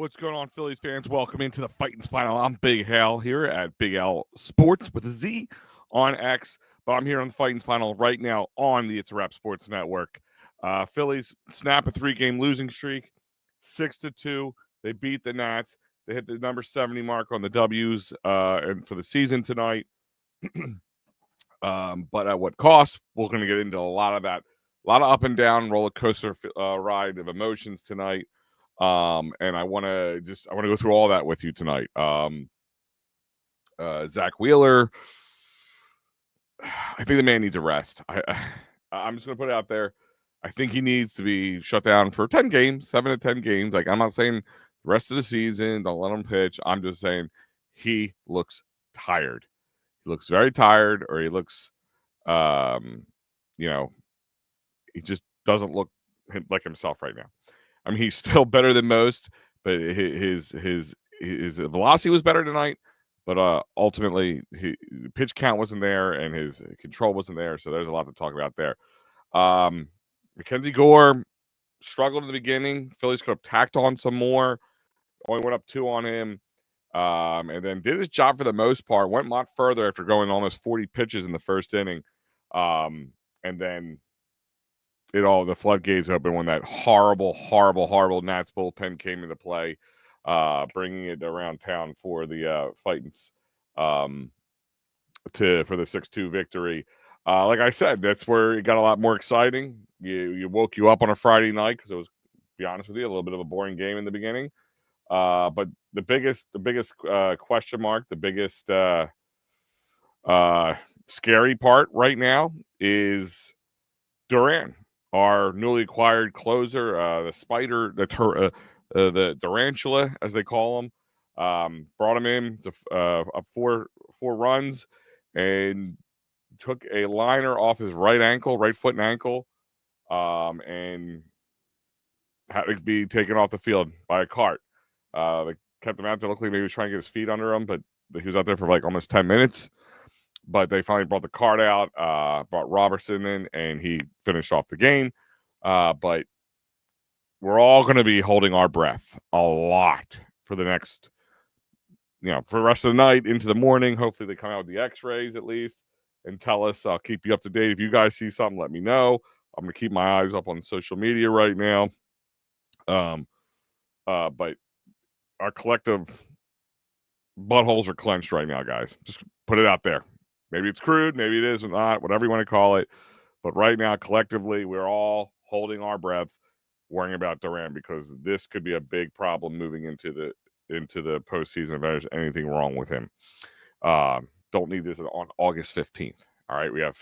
What's going on, Phillies fans? Welcome into the Fighting's Final. I'm Big Hal here at Big L Sports with a Z on X, but I'm here on the Fighting's Final right now on the It's a Rap Sports Network. Phillies snap a 3-game losing streak, 6-2. They beat the Nats. They hit the number 70 mark on the W's and for the season tonight. But at what cost? We're going to get into a lot of that, a lot of up and down roller coaster ride of emotions tonight. And I want to go through all that with you tonight. Zach Wheeler, I think the man needs a rest. I'm just going to put it out there. I think he needs to be shut down for 10 games, 7 to 10 games. Like, I'm not saying the rest of the season, don't let him pitch. I'm just saying he looks tired. He looks very tired, or he looks, he just doesn't look like himself right now. I mean, he's still better than most, but his velocity was better tonight. But ultimately, pitch count wasn't there, and his control wasn't there. So there's a lot to talk about there. Mackenzie Gore struggled in the beginning. Phillies could have tacked on some more. Only went up 2 on him, and then did his job for the most part. Went a lot further after going almost 40 pitches in the first inning, and then the floodgates open when that horrible Nats bullpen came into play, bringing it around town for the Fightins for the 6-2 victory. Like I said, that's where it got a lot more exciting. You woke you up on a Friday night because it was, to be honest with you, a little bit of a boring game in the beginning. But the biggest question mark, the biggest scary part right now is Duran, our newly acquired closer, the spider, the tarantula, as they call him. Brought him in to up four runs and took a liner off his right foot and ankle, and had to be taken off the field by a cart. They kept him out there. Luckily, maybe he was trying to get his feet under him, but he was out there for like almost 10 minutes. But they finally brought the cart out, brought Robertson in, and he finished off the game. But we're all going to be holding our breath a lot for the next, for the rest of the night into the morning. Hopefully they come out with the x-rays at least and tell us. I'll keep you up to date. If you guys see something, let me know. I'm going to keep my eyes up on social media right now. But our collective buttholes are clenched right now, guys. Just put it out there. Maybe it's crude, maybe it is not, whatever you want to call it. But right now, collectively, we're all holding our breaths, worrying about Duran, because this could be a big problem moving into the postseason if there's anything wrong with him. Don't need this on August 15th. All right, we have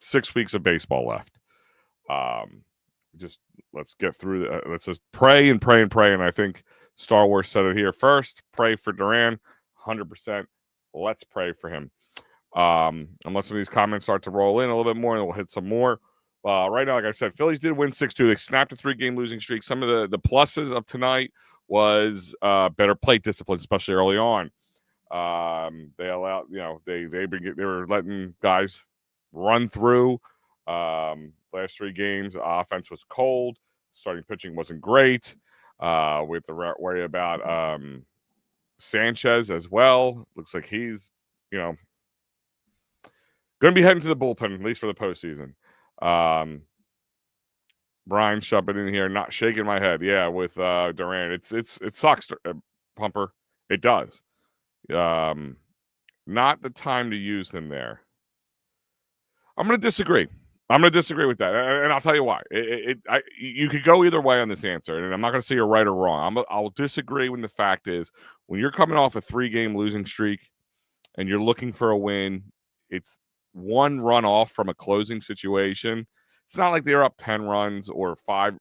6 weeks of baseball left. Just let's get through. Let's just pray and pray and pray. And I think Star Wars said it here first. Pray for Duran, 100%. Let's pray for him. Unless some of these comments start to roll in a little bit more, and we'll hit some more. Right now, like I said, Phillies did win 6-2. They snapped a 3-game losing streak. Some of the pluses of tonight was better plate discipline, especially early on. They allowed, they were letting guys run through. Last 3 games, offense was cold. Starting pitching wasn't great. With the worry about Sanchez as well. Looks like he's, going to be heading to the bullpen, at least for the postseason. Brian jumping in here, not shaking my head. Yeah, with Duran, it sucks, Pumper. It does. Not the time to use him there. I'm going to disagree. With that, and I'll tell you why. You could go either way on this answer, and I'm not going to say you're right or wrong. I'll disagree when the fact is, when you're coming off a 3-game losing streak and you're looking for a win, it's 1 run off from a closing situation. It's not like they're up 10 runs or 5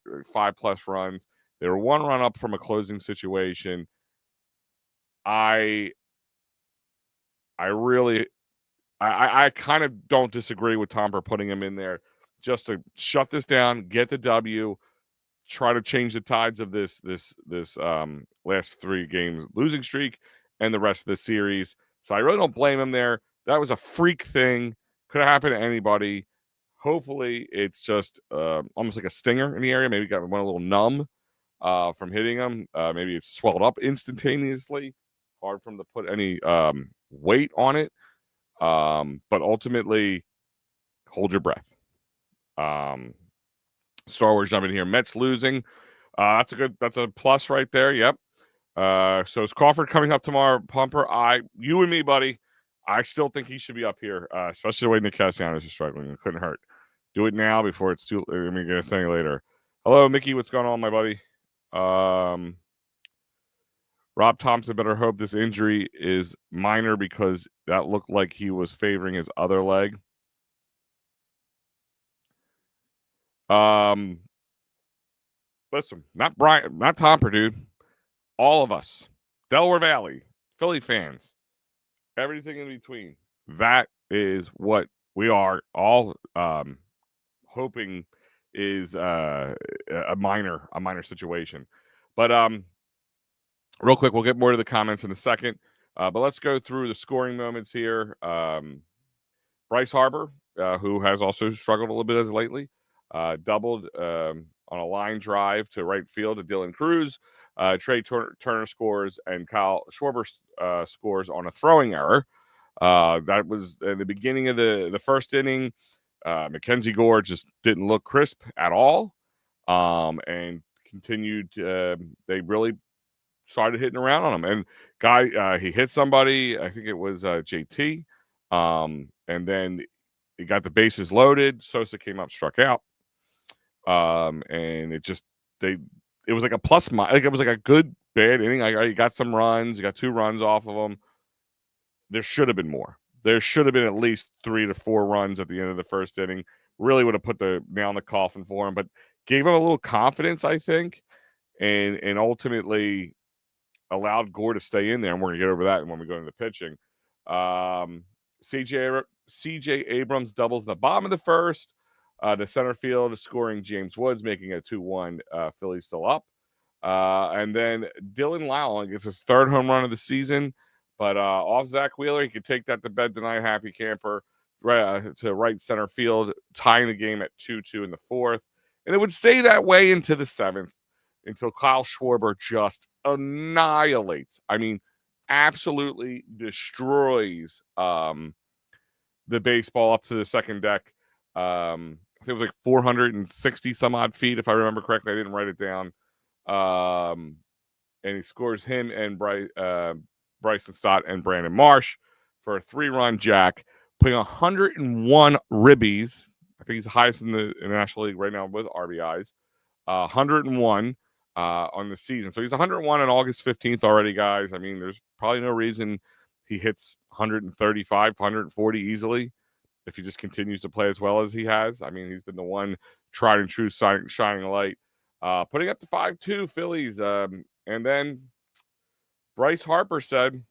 plus runs. They were 1 run up from a closing situation. I kind of don't disagree with Tom for putting him in there just to shut this down, get the W, try to change the tides of this last 3 games losing streak and the rest of the series. So I really don't blame him there. That was a freak thing. Could have happened to anybody. Hopefully it's just almost like a stinger in the area. Maybe went a little numb. from hitting him. Maybe it's swelled up instantaneously. Hard for him to put any weight on it. But ultimately, hold your breath. Star Wars jumping here. Mets losing. That's a plus right there. Yep. So is Crawford coming up tomorrow, Pumper? You and me, buddy. I still think he should be up here, especially the way Nick Castellanos is struggling. It couldn't hurt. Do it now before it's too. I mean, gonna say later. Hello, Mickey. What's going on, my buddy? Rob Thompson better hope this injury is minor because that looked like he was favoring his other leg. Listen, not Brian, not Tomper, dude. All of us, Delaware Valley, Philly fans, everything in between. That is what we are all hoping is a minor situation. But real quick, we'll get more to the comments in a second. But let's go through the scoring moments here. Bryce Harper, who has also struggled a little bit as lately, doubled on a line drive to right field to Dylan Cruz. Trey Turner scores, and Kyle Schwarber scores on a throwing error. That was in the beginning of the first inning. Mackenzie Gore just didn't look crisp at all, and continued. They really started hitting around on him. And he hit somebody. I think it was JT. And then he got the bases loaded. Sosa came up, struck out. And it was like a plus minus. Like it was like a good bad inning. You got some runs. You got 2 runs off of them. There should have been more. There should have been at least 3 to 4 runs at the end of the first inning. Really would have put the nail in the coffin for him, but gave him a little confidence, I think, and ultimately allowed Gore to stay in there. And we're going to get over that when we go into the pitching. CJ Abrams doubles in the bottom of the first. The center field scoring James Woods, making it 2-1. Phillies still up. And then Dylan Lowell gets his 3rd home run of the season. But off Zach Wheeler, he could take that to bed tonight. Happy camper to right center field, tying the game at 2-2 in the 4th. And it would stay that way into the 7th until Kyle Schwarber just annihilates. I mean, absolutely destroys the baseball up to the second deck. I think it was like 460 some odd feet, if I remember correctly. I didn't write it down. And he scores him and Bryson Stott and Brandon Marsh for a 3-run jack, putting 101 ribbies. I think he's the highest in the National League right now with RBIs. 101 on the season. So he's 101 on August 15th already, guys. I mean, there's probably no reason he hits 135, 140 easily if he just continues to play as well as he has. I mean, he's been the one tried and true shining light. Putting up the 5-2 Phillies. And then Bryce Harper said,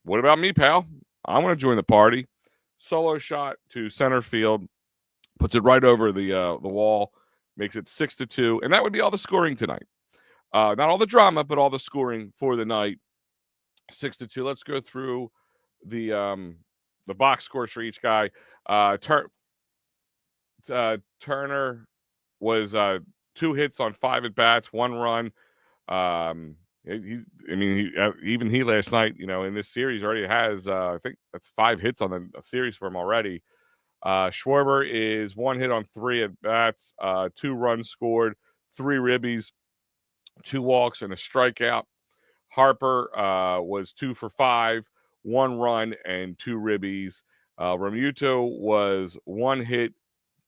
"What about me, pal? I want to join the party." Solo shot to center field, puts it right over the wall, makes it 6-2, and that would be all the scoring tonight. Not all the drama, but all the scoring for the night. 6-2. Let's go through the box scores for each guy. Turner was 2 hits on 5 at bats, 1 run. Even he last night, in this series already has, I think that's 5 hits on the series for him already. Schwarber is 1 hit on 3 at bats, 2 runs scored, 3 ribbies, 2 walks, and a strikeout. Harper was 2 for 5, 1 run, and 2 ribbies. Realmuto was 1 hit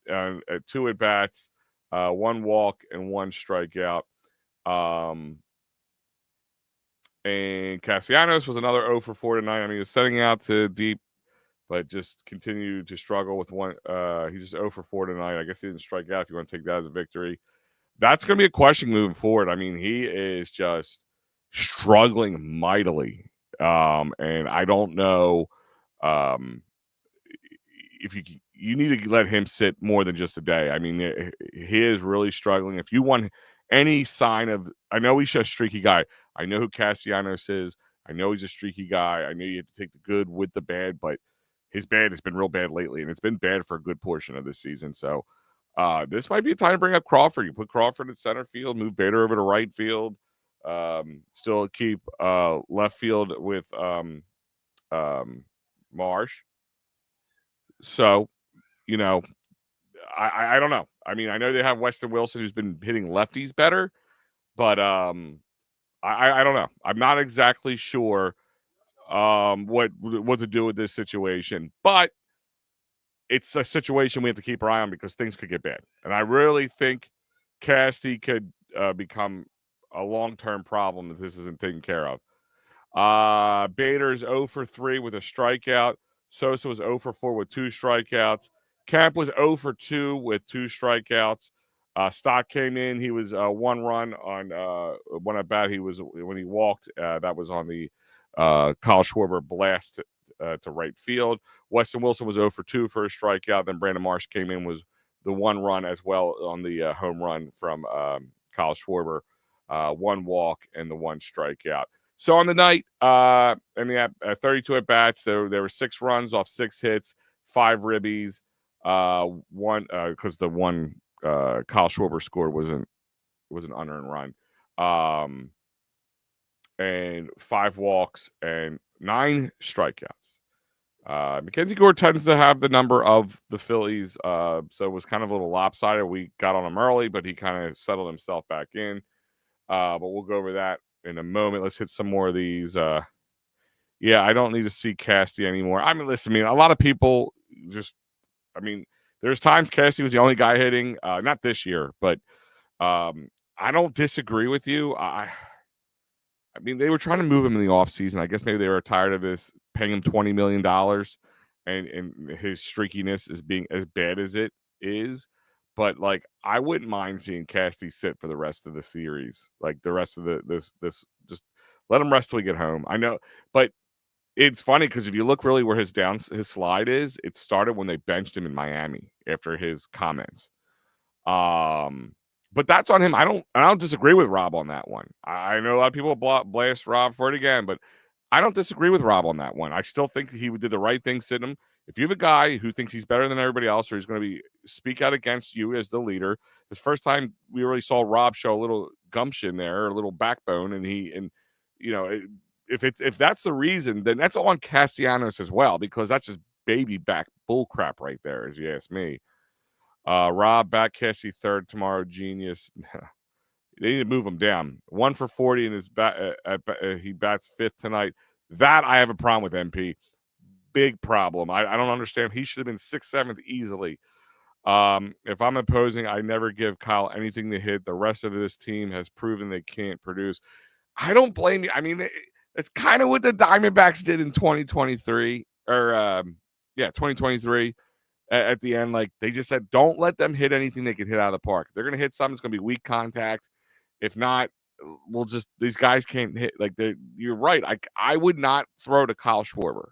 at 2 at bats, 1 walk, and 1 strikeout. And Castellanos was another 0 for 4 tonight. I mean, he was setting out to deep, but just continued to struggle with one. He's just 0 for 4 tonight. I guess he didn't strike out if you want to take that as a victory. That's going to be a question moving forward. I mean, he is just struggling mightily. And I don't know if you need to let him sit more than just a day. I mean, he is really struggling. If you want any sign of, I know he's a streaky guy. I know who Castellanos is. I know he's a streaky guy. I know you have to take the good with the bad, but his bad has been real bad lately, and it's been bad for a good portion of this season. So This might be a time to bring up Crawford. You put Crawford at center field, move Bader over to right field. Still keep left field with Marsh. So, you know, I don't know. I mean, I know they have Weston Wilson who's been hitting lefties better, but I don't know. I'm not exactly sure what to do with this situation, but it's a situation we have to keep our eye on because things could get bad, and I really think Casty could become a long-term problem if this isn't taken care of. Bader's 0 for 3 with a strikeout. Sosa was 0 for 4 with 2 strikeouts. Camp was 0 for 2 with 2 strikeouts. Stott came in. He was 1 run on one at bat. He was when he walked. That was on the Kyle Schwarber blast to right field. Weston Wilson was 0 for 2 for a strikeout. Then Brandon Marsh came in, was the 1 run as well on the home run from Kyle Schwarber. 1 walk and the 1 strikeout. So on the night, and they had 32 at bats. There were 6 runs off 6 hits, 5 ribbies. One because the one Kyle Schwarber scored was an unearned run. And 5 walks and 9 strikeouts. Mackenzie Gore tends to have the number of the Phillies, so it was kind of a little lopsided. We got on him early, but he kind of settled himself back in. But we'll go over that in a moment. Let's hit some more of these. Yeah, I don't need to see Casty anymore. I mean, listen, a lot of people just, there's times Casty was the only guy hitting, not this year, but I don't disagree with you. I mean, they were trying to move him in the offseason. I guess maybe they were tired of this, paying him $20 million and his streakiness is being as bad as it is. But, like, I wouldn't mind seeing Casty sit for the rest of the series. Like, the rest of this just let him rest till we get home. I know, but it's funny because if you look really where his slide is, it started when they benched him in Miami after his comments. But that's on him. I don't disagree with Rob on that one. I know a lot of people blast Rob for it again, but I don't disagree with Rob on that one. I still think he did the right thing sitting him. If you have a guy who thinks he's better than everybody else, or he's going to speak out against you as the leader, it's the first time we really saw Rob show a little gumption there, a little backbone, and if that's the reason, then that's all on Castellanos as well, because that's just baby back bull crap right there, as you ask me. Rob back Cassie third tomorrow. Genius. They need to move him down. 1 for 40 in his he bats 5th tonight. That I have a problem with MP. Big problem. I don't understand. He should have been 6th, 7th easily. If I'm opposing, I never give Kyle anything to hit. The rest of this team has proven they can't produce. I don't blame you. I mean, it's kind of what the Diamondbacks did in 2023 or 2023. At the end, like, they just said, don't let them hit anything they can hit out of the park. If they're going to hit something, it's going to be weak contact. If not, these guys can't hit. Like, you're right. I would not throw to Kyle Schwarber.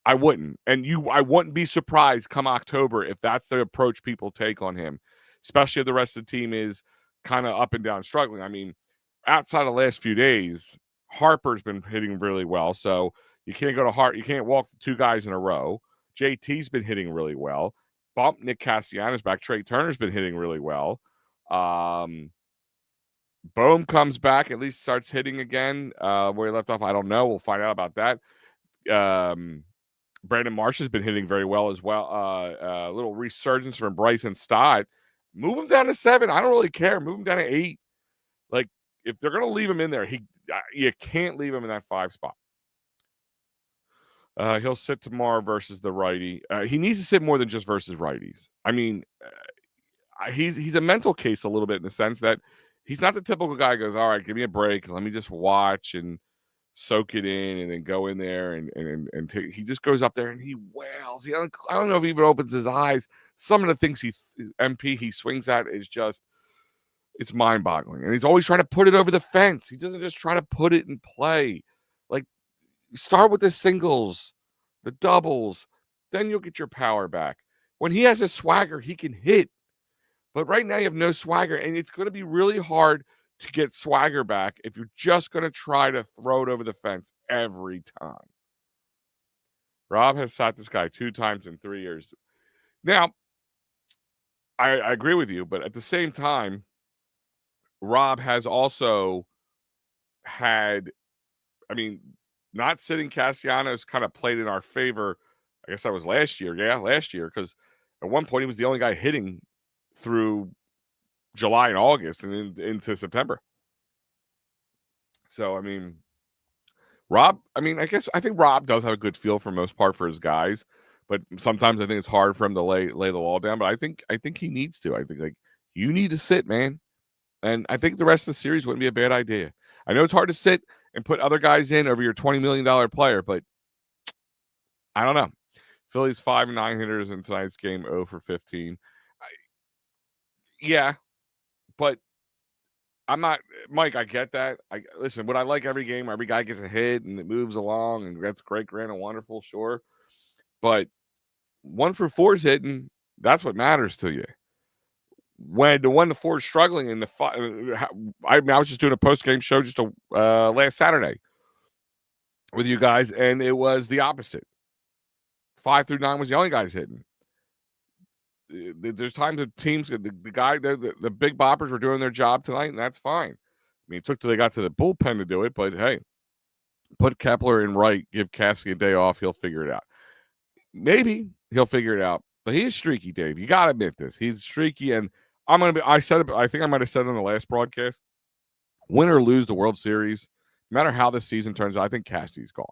I wouldn't. And I wouldn't be surprised come October if that's the approach people take on him, especially if the rest of the team is kind of up and down struggling. I mean, outside of the last few days, Harper's been hitting really well. So you can't go to Hart. You can't walk the 2 guys in a row. JT's been hitting really well. Bump Nick Castellanos back. Trey Turner's been hitting really well. Bohm comes back, at least starts hitting again. Where he left off, I don't know. We'll find out about that. Brandon Marsh has been hitting very well as well. A little resurgence from Bryson Stott. Move him down to 7. I don't really care. Move him down to 8. Like, if they're going to leave him in there, you can't leave him in that 5 spot. He'll sit tomorrow versus the righty. He needs to sit more than just versus righties. I mean, he's a mental case a little bit in the sense that he's not the typical guy who goes, all right, give me a break. Let me just watch and soak it in and then go in there and take. He just goes up there and he wails. I don't know if he even opens his eyes. Some of the things he swings at is just, it's mind-boggling. And he's always trying to put it over the fence. He doesn't just try to put it in play. Like, start with the singles, the doubles, then you'll get your power back. When he has a swagger, he can hit. But right now you have no swagger, and it's going to be really hard to get swagger back if you're just going to try to throw it over the fence every time. Rob has sat this guy 2 times in 3 years. Now, I agree with you, but at the same time, Rob has also had, I mean, not sitting Castellanos kind of played in our favor. I guess that was last year. Yeah, last year, because at one point he was the only guy hitting through July and August and into September. So, I mean, Rob, I mean, I think Rob does have a good feel for most part for his guys, but sometimes I think it's hard for him to lay the wall down. But I think he needs to. I think like you need to sit, man. And I think the rest of the series wouldn't be a bad idea. I know it's hard to sit and put other guys in over your $20 million player, but I don't know. Phillies 5-9 hitters in tonight's game, 0 for 15. Yeah, but I'm not Mike. I get that. I listen. Would I like every game? Every guy gets a hit and it moves along, and that's great, grand, and wonderful. Sure, but 1 for 4 is hitting. That's what matters to you. When the 1 to 4 is struggling in the I was just doing a post game show just last Saturday with you guys, and it was the opposite. 5 through 9 was the only guys hitting. There's times that teams, the big boppers were doing their job tonight, and that's fine. I mean, it took till they got to the bullpen to do it, but hey, put Kepler in right, give Cassie a day off, he'll figure it out. Maybe he'll figure it out, but he is streaky, Dave. You got to admit this. He's streaky, and I said it, I think I might have said it on the last broadcast. Win or lose the World Series, no matter how this season turns out, I think Cassidy's gone.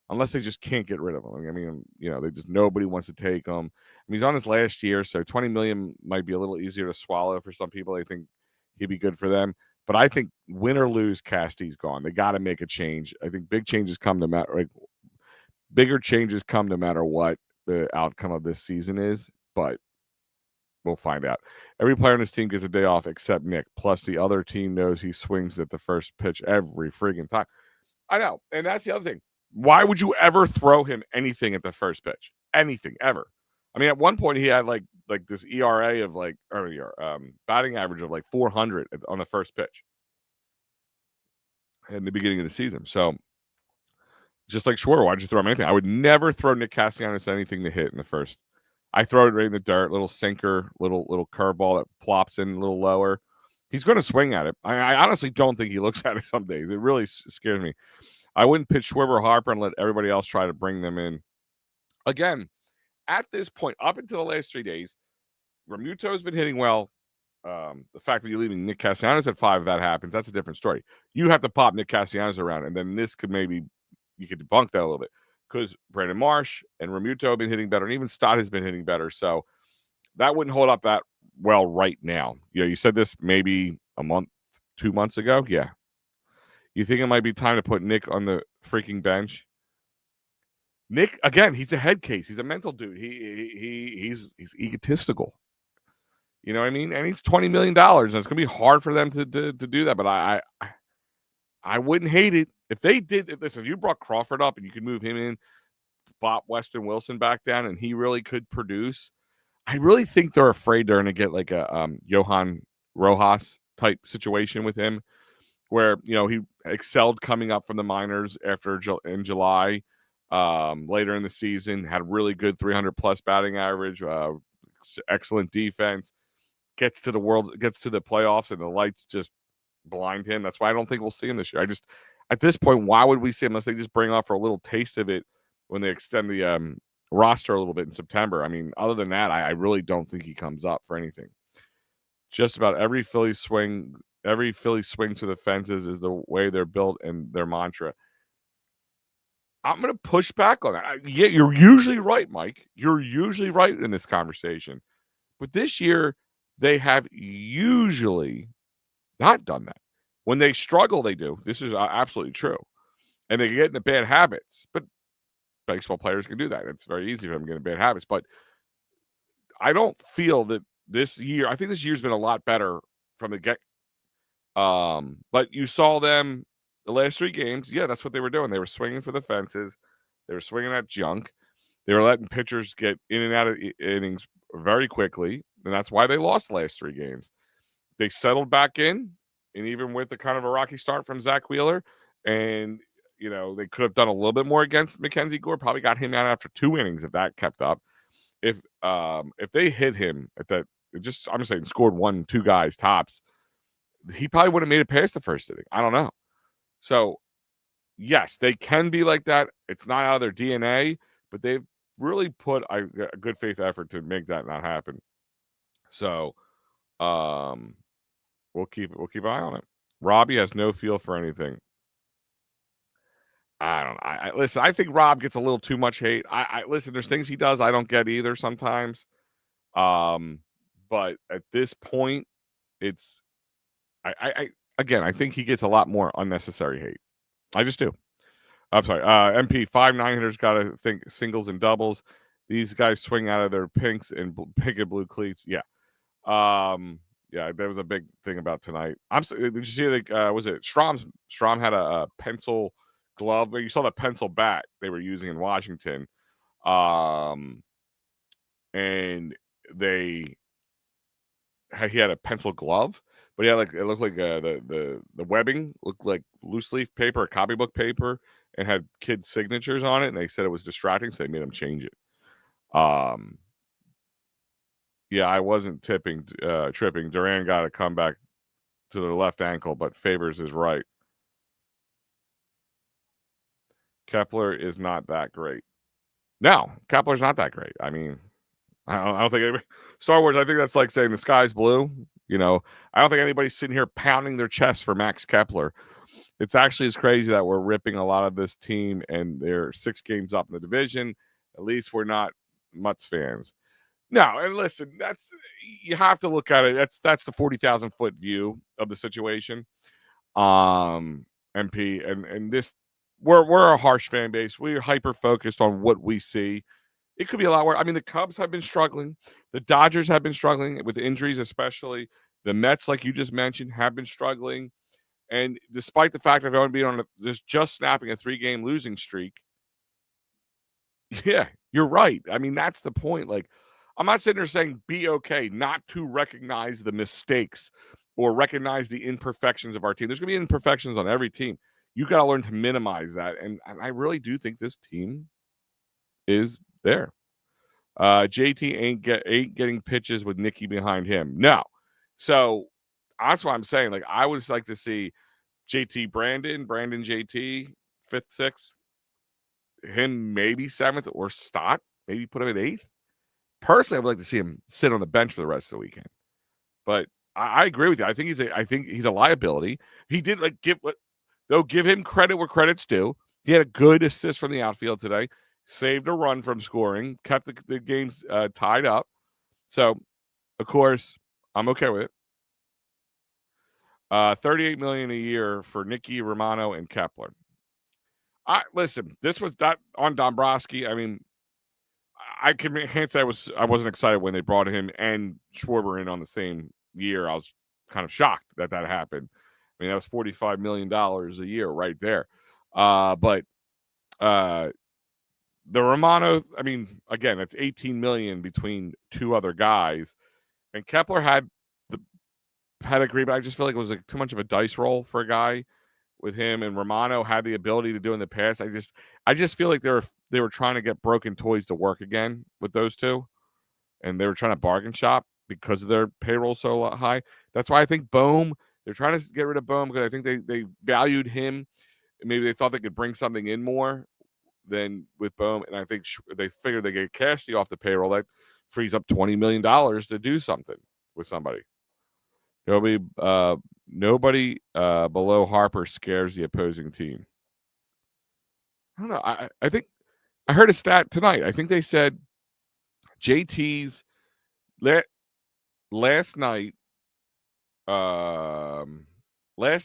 Unless they just can't get rid of him. I mean, they just nobody wants to take him. I mean, he's on his last year, so $20 million might be a little easier to swallow for some people. They think he'd be good for them, but I think win or lose, Casty's gone. They got to make a change. I think bigger changes come no matter what the outcome of this season is. But we'll find out. Every player on this team gets a day off except Nick. Plus, the other team knows he swings at the first pitch every friggin' time. I know, and that's the other thing. Why would you ever throw him anything at the first pitch? Anything, ever. I mean, at one point he had like this ERA of batting average of like 400 on the first pitch in the beginning of the season. So just like Schwarber, why'd you throw him anything? I would never throw Nick Castellanos anything to hit in the first. I throw it right in the dirt, little sinker, little curveball that plops in a little lower. He's going to swing at it. I honestly don't think he looks at it some days. It really scares me. I wouldn't pitch Schwarber or Harper and let everybody else try to bring them in. Again, at this point, up until the last 3 days, Realmuto's been hitting well. The fact that you're leaving Nick Castellanos at 5, if that happens, that's a different story. You have to pop Nick Castellanos around, and then this could you could debunk that a little bit because Brandon Marsh and Realmuto have been hitting better, and even Stott has been hitting better. So that wouldn't hold up that well right now. You said this maybe a month, 2 months ago. Yeah. You think it might be time to put Nick on the freaking bench? Nick, again, he's a head case. He's a mental dude. He's egotistical. You know what I mean? And he's $20 million, and it's going to be hard for them to do that. But I wouldn't hate it if they did this. If you brought Crawford up and you could move him in, Bob Weston Wilson back down, and he really could produce. I really think they're afraid they're going to get like a Johan Rojas type situation with him, where he excelled coming up from the minors in July, later in the season, had a really good 300-plus batting average, excellent defense, gets to the playoffs, and the lights just blind him. That's why I don't think we'll see him this year. At this point, why would we see him unless they just bring off for a little taste of it when they extend the roster a little bit in September? I mean, other than that, I really don't think he comes up for anything. Just about every Philly swing to the fences is the way they're built and their mantra. I'm going to push back on that. Yeah, you're usually right, Mike. You're usually right in this conversation. But this year, they have usually not done that. When they struggle, they do. This is absolutely true. And they get into bad habits. But baseball players can do that. It's very easy for them to get into bad habits. But I don't feel that this year, I think this year's been a lot better from the get. But you saw them the last 3 games. Yeah, that's what they were doing. They were swinging for the fences. They were swinging at junk. They were letting pitchers get in and out of innings very quickly. And that's why they lost the last 3 games. They settled back in, and even with the kind of a rocky start from Zach Wheeler, and they could have done a little bit more against Mackenzie Gore. Probably got him out after 2 innings if that kept up. If they hit him at that I'm just saying, scored 1-2 guys tops, he probably would have made it past the first inning. I don't know. So, yes, they can be like that. It's not out of their DNA, but they've really put a good faith effort to make that not happen. So, we'll keep an eye on it. Robbie has no feel for anything. I don't know. I listen. I think Rob gets a little too much hate. I listen. There's things he does I don't get either sometimes. But at this point, it's I again. I think he gets a lot more unnecessary hate. I just do. I'm sorry. MP 5 9-hitters got to think singles and doubles. These guys swing out of their pinks and pink and blue cleats. Yeah. Yeah, there was a big thing about tonight. Did you see was it Strom had a pencil glove? You saw the pencil bat they were using in Washington. And he had a pencil glove, but it looked like the webbing looked like loose leaf paper, or copybook paper, and had kids' signatures on it, and they said it was distracting, so they made him change it. Yeah, I wasn't tripping. Duran got a comeback to the left ankle, but Favors is right. Kepler is not that great. No, Kepler's not that great. I mean, I don't think anybody, Star Wars, I think that's like saying the sky's blue. I don't think anybody's sitting here pounding their chest for Max Kepler. It's actually as crazy that we're ripping a lot of this team, and they're 6 games up in the division. At least we're not Mutts fans. No, and listen, you have to look at it. That's the 40,000-foot view of the situation. MP, and this, we're a harsh fan base. We're hyper focused on what we see. It could be a lot worse. I mean, the Cubs have been struggling. The Dodgers have been struggling with injuries, especially. The Mets, like you just mentioned, have been struggling. And despite the fact of only being on just snapping a 3-game losing streak, yeah, you're right. I mean, that's the point. Like, I'm not sitting there saying be okay not to recognize the mistakes or recognize the imperfections of our team. There's going to be imperfections on every team. You got to learn to minimize that. And I really do think this team is there. JT ain't getting pitches with Nicky behind him. No. So that's what I'm saying. Like, I would like to see JT Brandon JT, 5th, 6th, him maybe 7th, or Stott, maybe put him at 8th. Personally, I would like to see him sit on the bench for the rest of the weekend. But I agree with you. I think he's a liability. He did give him credit where credit's due. He had a good assist from the outfield today, saved a run from scoring, kept the games tied up. So, of course, I'm okay with it. $38 million a year for Nicky, Romano, and Kepler. Listen, this was not on Dombrowski. I mean, I can't say I wasn't excited when they brought him and Schwarber in on the same year. I was kind of shocked that happened. I mean, that was $45 million a year right there. But the Romano, I mean, again, it's $18 million between 2 other guys, and Kepler had the pedigree, but I just feel like it was too much of a dice roll for a guy with him, and Romano had the ability to do in the past. I just feel like they were trying to get broken toys to work again with those 2, and they were trying to bargain shop because of their payroll so high. That's why I think Bohm, they're trying to get rid of Bohm because I think they valued him. Maybe they thought they could bring something in more than with Bohm, and I think they figured they get Cassidy off the payroll. That frees up $20 million to do something with somebody. Nobody below Harper scares the opposing team. I don't know. I think I heard a stat tonight. I think they said JT's last night. Last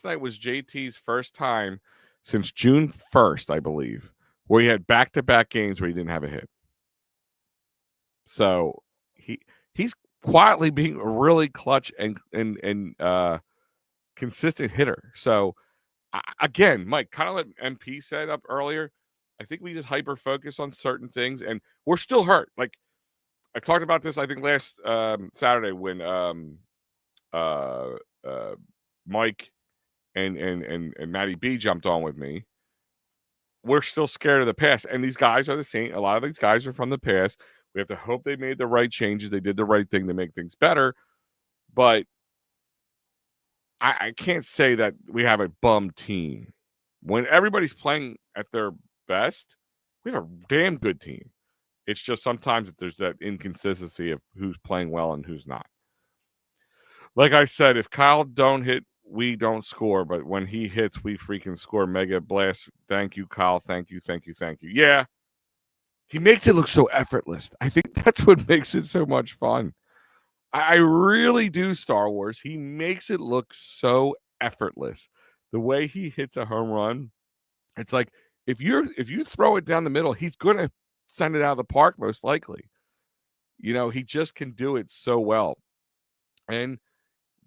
night was JT's first time since June 1st, I believe, where he had back-to-back games where he didn't have a hit. So he's quietly being a really clutch and consistent hitter. So again, Mike, kind of like MP said up earlier, I think we just hyper focus on certain things, and we're still hurt. Like I talked about this, I think last Saturday when Mike and Matty B jumped on with me. We're still scared of the past, and these guys are the same. A lot of these guys are from the past. We have to hope they made the right changes. They did the right thing to make things better. But I can't say that we have a bum team. When everybody's playing at their best, we have a damn good team. It's just sometimes that there's that inconsistency of who's playing well and who's not. Like I said, if Kyle don't hit, we don't score. But when he hits, we freaking score. Mega blast. Thank you, Kyle. Thank you, thank you, thank you. Yeah. He makes it look so effortless. I think that's what makes it so much fun. I really do, Star Wars. He makes it look so effortless. The way he hits a home run, it's like if you throw it down the middle, he's gonna send it out of the park most likely. He just can do it so well. And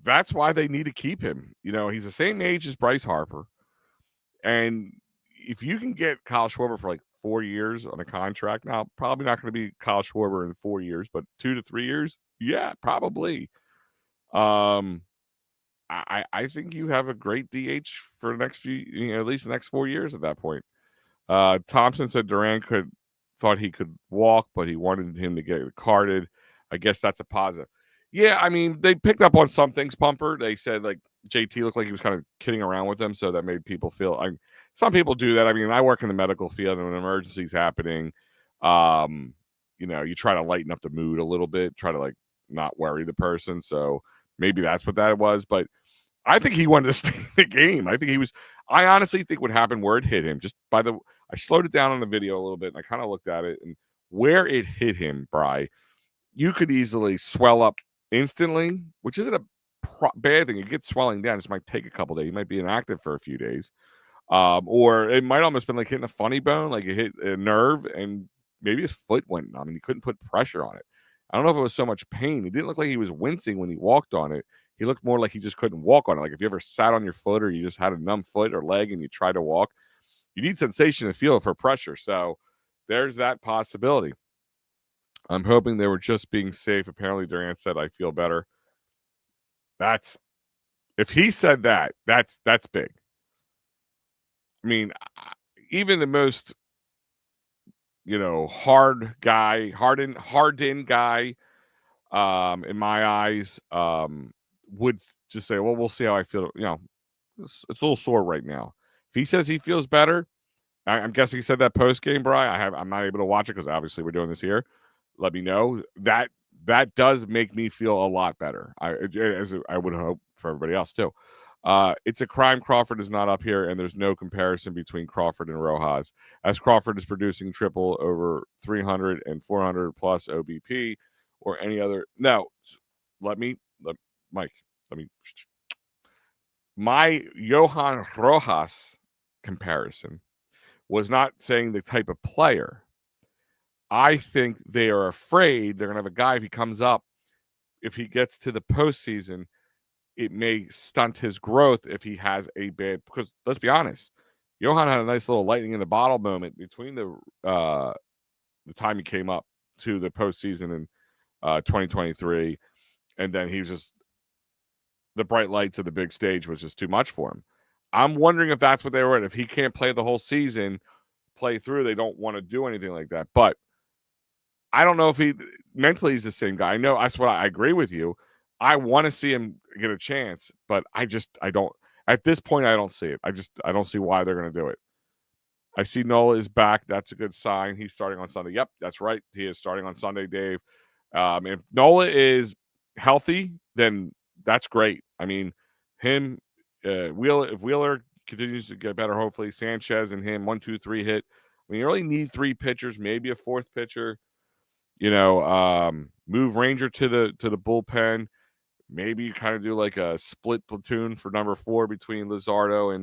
that's why they need to keep him. He's the same age as Bryce Harper. And if you can get Kyle Schwarber for like 4 years on a contract, now probably not going to be Kyle Schwarber in 4 years, but 2 to 3 years, yeah, probably. I think you have a great DH for the next few, at least the next 4 years at that point. Thompson said Duran thought he could walk, but he wanted him to get carded. I guess that's a positive. Yeah, I mean, they picked up on some things, Pumper. They said, like, JT looked like he was kind of kidding around with them, so that made people feel some people do that. I mean, I work in the medical field, and when an emergency's happening, you try to lighten up the mood a little bit, try to, like, not worry the person. So maybe that's what that was. But I think he wanted to stay in the game. I honestly think what happened where it hit him, I slowed it down on the video a little bit, and I kind of looked at it, and where it hit him, Bri, you could easily swell up instantly, which isn't a bad thing. You get swelling down. It might take a couple days. You might be inactive for a few days. Or it might almost been like hitting a funny bone, like it hit a nerve, and maybe his foot went numb, and he couldn't put pressure on it. I don't know if it was so much pain. He didn't look like he was wincing when he walked on it. He looked more like he just couldn't walk on it. Like if you ever sat on your foot or you just had a numb foot or leg and you try to walk, you need sensation to feel for pressure. So there's that possibility. I'm hoping they were just being safe. Apparently, Durant said, I feel better. If he said that, that's big. I mean, even the most, hardened guy, in my eyes, would just say, well, we'll see how I feel. It's a little sore right now. If he says he feels better, I'm guessing he said that post game, Bri. I'm not able to watch it because obviously we're doing this here. Let me know. That does make me feel a lot better. As I would hope for everybody else too. It's a crime Crawford is not up here, and there's no comparison between Crawford and Rojas, as Crawford is producing triple over 300 and 400 plus OBP or any other. No, Mike, my Johan Rojas comparison was not saying the type of player. I think they are afraid they're going to have a guy, if he comes up, if he gets to the postseason, it may stunt his growth if he has a bad, because let's be honest, Johan had a nice little lightning in the bottle moment between the time he came up to the postseason in 2023, and then he was just, the bright lights of the big stage was just too much for him. I'm wondering if that's what they were. If he can't play the whole season, play through, they don't want to do anything like that. But I don't know if he mentally he's the same guy. I know that's what I agree with you. I want to see him get a chance, but I don't. At this point, I don't see it. I don't see why they're going to do it. I see Nola is back. That's a good sign. He's starting on Sunday. Yep, that's right. He is starting on Sunday, Dave. If Nola is healthy, then that's great. I mean, him, if Wheeler continues to get better, hopefully Sanchez and him 1, 2, 3 hit. I mean, you really need 3 pitchers, maybe a 4th pitcher. Move Ranger to the bullpen. Maybe you kind of do like a split platoon for number 4 between Luzardo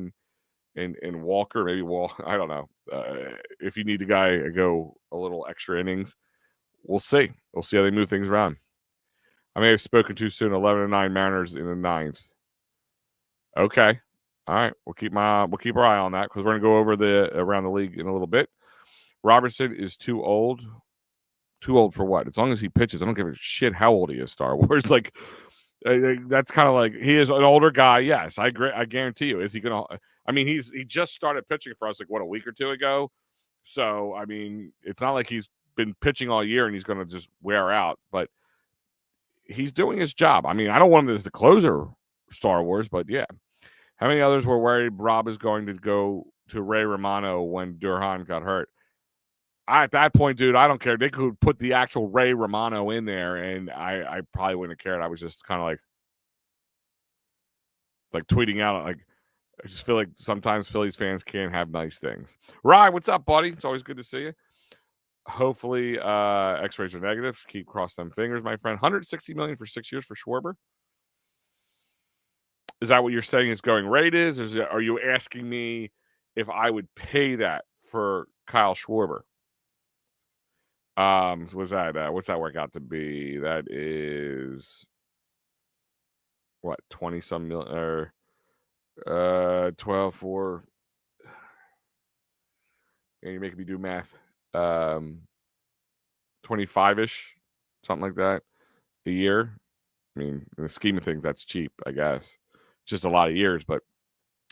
and Walker. Maybe I don't know. If you need a guy to go a little extra innings, we'll see. We'll see how they move things around. I may have spoken too soon. 11-9 Mariners in the 9th. Okay. All right. We'll keep our eye on that because we're gonna go over around the league in a little bit. Robertson is too old. Too old for what? As long as he pitches, I don't give a shit how old he is. Star Wars, like that's kind of like he is an older guy. Yes, I agree. I guarantee you. Is he gonna? I mean, he just started pitching for us like a week or two ago. So I mean, it's not like he's been pitching all year and he's going to just wear out. But he's doing his job. I mean, I don't want him as the closer Star Wars, but yeah. How many others were worried Rob is going to go to Ray Romano when Durhan got hurt? At that point, dude, I don't care. They could put the actual Ray Romano in there, and I probably wouldn't have cared. I was just kind of like tweeting out. Like, I just feel like sometimes Phillies fans can't have nice things. Rye, what's up, buddy? It's always good to see you. Hopefully, X-rays are negative. Keep crossing them fingers, my friend. $160 million for 6 years for Schwarber. Is that what you're saying his going rate is? Are you asking me if I would pay that for Kyle Schwarber? Was that what's that work out to be? That is what, 20 some million or 12 for, and you're making me do math. 25-ish, something like that a year. I mean, in the scheme of things, that's cheap, I guess. Just a lot of years, but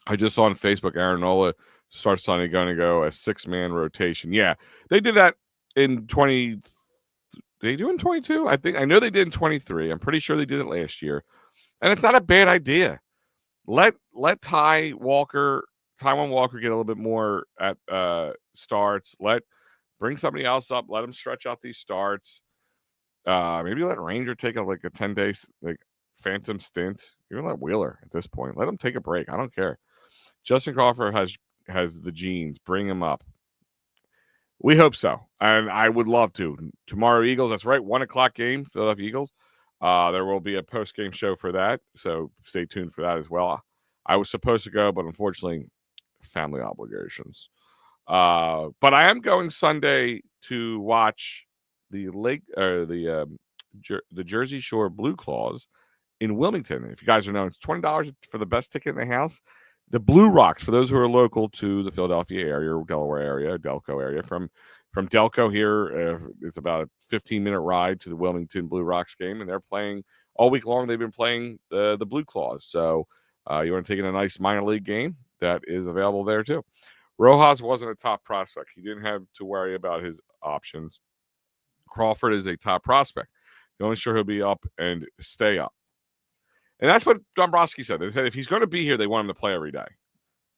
I just saw on Facebook Aaron Nola starts Sunday going to go a 6-man rotation. Yeah, they did that in 20. They do in 22. I know they did in 23. I'm pretty sure they did it last year, and it's not a bad idea. Let Taijuan Walker get a little bit more at starts. Bring somebody else up. Let him stretch out these starts. Maybe let Ranger take a 10-day phantom stint. You're gonna let Wheeler at this point. Let him take a break. I don't care. Justin Crawford has the genes. Bring him up. We hope so, and I would love to. Tomorrow, Eagles. That's right, 1:00 game. Philadelphia Eagles. There will be a post-game show for that, so stay tuned for that as well. I was supposed to go, but unfortunately, family obligations. But I am going Sunday to watch the Jersey Shore Blue Claws in Wilmington. If you guys are known, it's $20 for the best ticket in the house. The Blue Rocks, for those who are local to the Philadelphia area or Delaware area, Delco area, from Delco here, it's about a 15-minute ride to the Wilmington Blue Rocks game, and they're playing all week long. They've been playing the Blue Claws. So you want to take in a nice minor league game, that is available there too. Rojas wasn't a top prospect. He didn't have to worry about his options. Crawford is a top prospect. The only sure he'll be up and stay up. And that's what Dombrowski said. They said if he's going to be here, they want him to play every day.